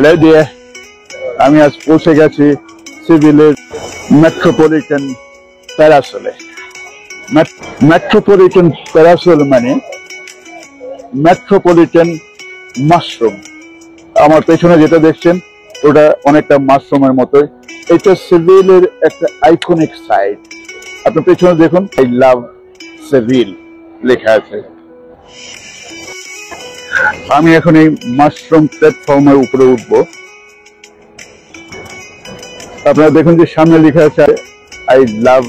Hello দিয়ে আমি আজ পৌঁছে গেছি সিভিলের মেট্রোপলিটন প্যারাসলে। মেট্রোপলিটন প্যারাসল মানে মেট্রোপলিটন মাশরুম। আমার পেছনে যেটা দেখছেন ওটা অনেকটা মাশরুমের মতোই। এটা সিভিলের একটা আইকনিক সাইট। আপনার পেছনে দেখুন, আই লাভ সিভিল লেখা আছে। আমি এখন এই মাশরুম প্ল্যাটফর্মের উপরে উঠবো। আপনারা দেখুন যে সামনে লেখা আছে আই লাভ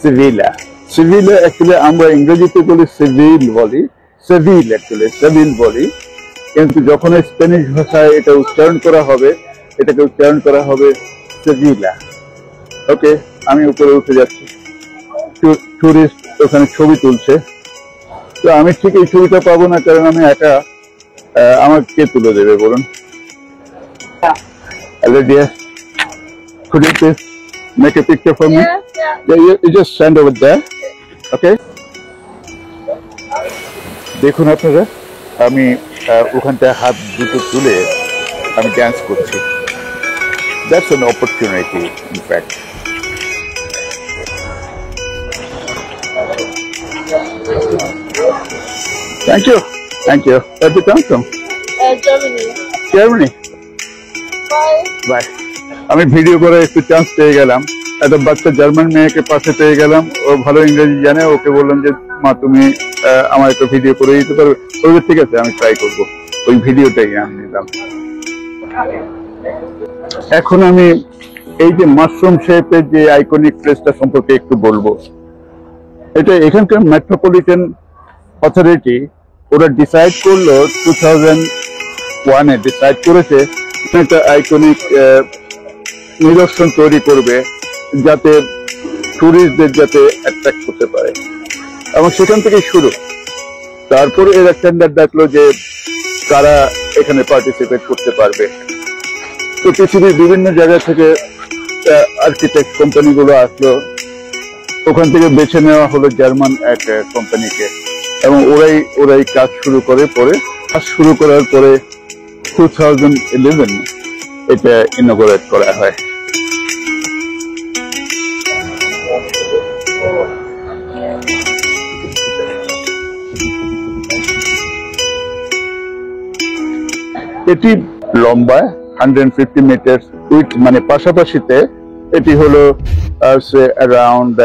সিভিলা। সিভিলা অ্যাকচুয়ালি আমরা ইংরেজিতে বলি সিভিল বলি, সিভিল অ্যাকচুয়ালি সিভিল বলি, কিন্তু যখন স্প্যানিশ ভাষায় এটা উচ্চারণ করা হবে, এটাকে উচ্চারণ করা হবে সিভিলা। ওকে, আমি উপরে উঠে যাচ্ছি। টুরিস্ট ওখানে ছবি তুলছে, তো আমি ঠিক এই ছবিটা পাবো না, কারণ আমি একা। আমাকে কে তুলে দেবে বলুন? Hello dear, could you please make a picture for me? Yeah, you just stand over there, okay? দেখুন আপনারা, আমি ওখানটায় হাত দুটো তুলে আমি ড্যান্স করছি। That's an opportunity, in fact. Thank you. Thank you. Where did you come from? Germany. Germany. Bye. Bye. আমি ভিডিও করে একটু চান্স পেয়ে গেলাম। একটা বাচ্চা জার্মান মেয়েকে পাশে পেয়ে গেলাম, ও ভালো ইংরেজি জানে। ওকে বললাম যে মা তুমি আমার একটা ভিডিও করে দিতে পারবে? বলবে ঠিক আছে, আমি ট্রাই করব। ওই ভিডিওটাই আমি নিলাম। এখন আমি এই যে মাশরুম শেপের যে আইকনিক প্লেসটা সম্পর্কে একটু বলবো। এটা এখানকার মেট্রোপলিটন অথরিটি ওরা ডিসাইড করলো 2001-এ ডিসাইড করেছে একটা আইকনিক নিদর্শন তৈরি করবে, যাতে টুরিস্টদের যাতে অ্যাট্রাক্ট করতে পারে, এবং সেখান থেকে শুরু। তারপরে এরা টেন্ডার ডাকলো যে কারা এখানে পার্টিসিপেট করতে পারবে। তো পৃথিবীর বিভিন্ন জায়গা থেকে আর্কিটেক্ট কোম্পানিগুলো আসলো, ওখান থেকে বেছে নেওয়া হলো জার্মান এক কোম্পানিকে, এবং ওরাই কাজ শুরু করে। কাজ শুরু করার পরে 2011 এটা ইনঅগারেট করা হয়। এটি লম্বা 150 মিটার, উইথ মানে পাশাপাশিতে এটি হলো অ্যারাউন্ড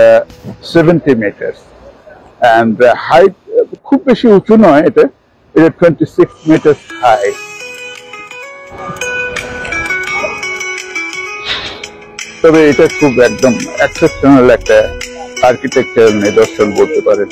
70 মিটার, অ্যান্ড হাইট খুব বেশি উঁচু নয়। এটা 26 মিটার হাই। তবে এটা খুব একদম এক্সেপশনাল একটা আর্কিটেকচার নিদর্শন বলতে পারেন।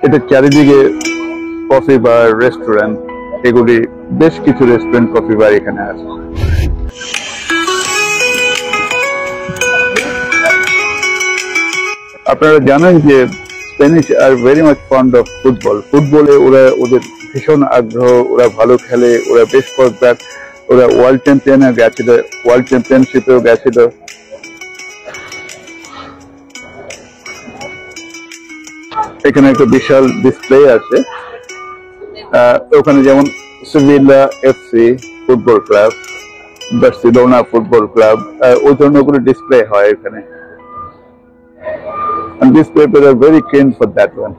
এটা চারিদিকে কফি বার, রেস্টুরেন্ট, এগুলি বেশ কিছু রেস্টুরেন্ট, কফি বার এখানে আছে। আপনারা জানেন যে Spanish are very much fond of football. ফুটবলে ওদের ভীষণ আগ্রহ, ওরা ভালো খেলে, ওরা বেশ কয়েকবার ওরা ওয়ার্ল্ড চ্যাম্পিয়নে গেছিল, ওয়ার্ল্ড চ্যাম্পিয়নশিপেও গেছিল। এখানে একটা বিশাল ডিসপ্লে আছে। ওখানে যেমন Sevilla FC football club, Barcelona football club, ওই ধরনের কোনো ডিসপ্লে হয় এখানে। And these people are very keen for that one.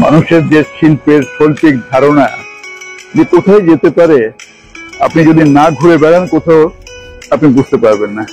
মানুষের যে শিল্পের শৈল্পিক ধারণা যে কোথায় যেতে পারে, আপনি যদি না ঘুরে বেড়ান কোথাও আপনি বুঝতে পারবেন না।